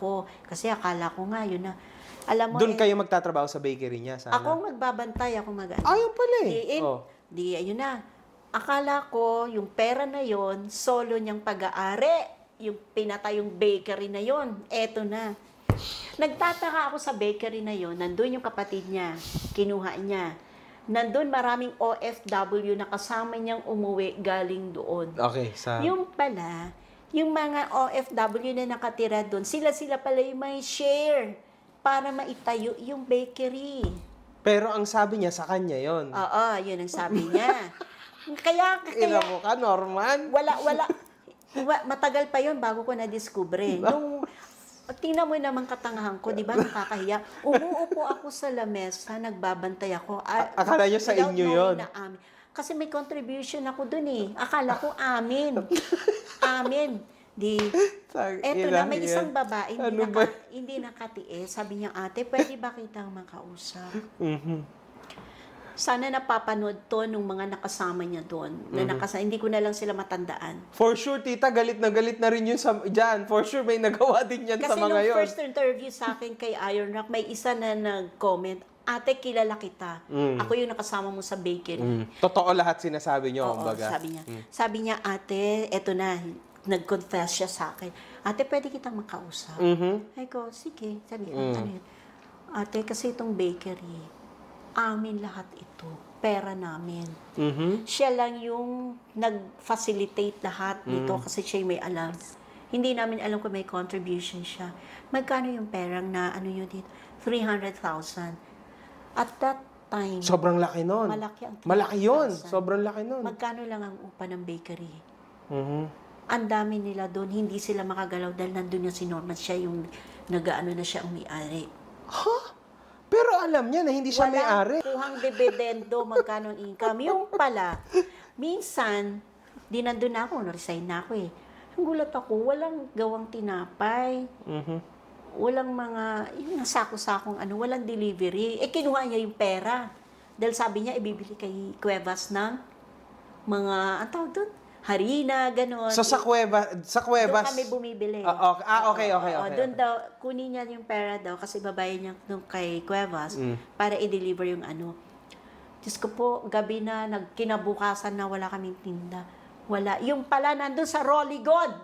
ako. Kasi akala ko nga, yun na. Alam mo, Doon kayo magtatrabaho sa bakery niya, sana? ako magbabantay, ako mag-ano. Ayun pala eh. Di, ayun na. Akala ko, yung pera na yon solo niyang pag-aari. Yung pinatay yung bakery na yon. Eto na. Nagtataka ako sa bakery na yon. Nandun yung kapatid niya. Kinuha niya. Nandun maraming OFW na kasama niyang umuwi galing doon. Okay, Yung pala, yung mga OFW na nakatira doon, sila pala yung may share para maitayo yung bakery. Pero ang sabi niya sa kanya yon. Oo, yun ang sabi niya. Kaya Ina mo ka, Norman? matagal pa yun bago ko na-discover. Nung, tingnan mo naman katangahan ko, di ba, nakakahiya. Umuupo ako sa lamesa, nagbabantay ako. Akala niyo sa inyo yun? Kasi may contribution ako dun eh. Akala ko amin. Amin. Eto na, may isang babae, hindi nakatiis. Sabi niya, ate, pwede ba kitang makausap? Sana napapanood to nung mga nakasama niya doon. Hindi ko na lang sila matandaan. For sure, tita, galit na rin yun dyan. For sure, may nagawa din yan sa mga yun. Kasi nung first interview sa akin kay Iron Rock, may isa na nag-comment, ate, kilala kita. Ako yung nakasama mo sa bakery. Totoo lahat sinasabi niyo, Oo, kumbaga. sabi niya. Sabi niya, ate, eto na, nag-confess siya sa akin. Ate, pwede kitang makausap. Ay ko, sige. Sabi ko, ano yun? Ate, kasi itong bakery, amin lahat ito. Pera namin. Siya lang yung nag-facilitate lahat nito kasi siya may alam. Hindi namin alam kung may contribution siya. Magkano yung perang na ano yun dito? 300,000. At that time, Sobrang laki nun. Malaki yun. Sobrang laki nun. Magkano lang ang upa ng bakery? Ang dami nila doon, hindi sila makagalaw dahil nandun yung si Norman, siya yung nag-ano na siya ang may-ari. Pero alam niya na hindi siya may-ari. Walang kuhang dividendo, magkano ang income. Yung pala, minsan, di nandun na ako, resign na ako eh. Ang gulat ako, walang gawang tinapay. Walang mga, yung sako-sakong ano, walang delivery. Kinuha niya yung pera. Dahil sabi niya, ibibili kay Cuevas ng mga, ang tawag doon? Harina, gano'n. So sa Cuevas... Doon kami bumibili. Okay. Doon daw, kunin niya yung pera daw kasi babayan niya doon kay Cuevas para i-deliver yung ano. Diyos ko po, gabi na, kinabukasan na wala kaming tinda. Wala. Yung pala nandun sa Rolly God.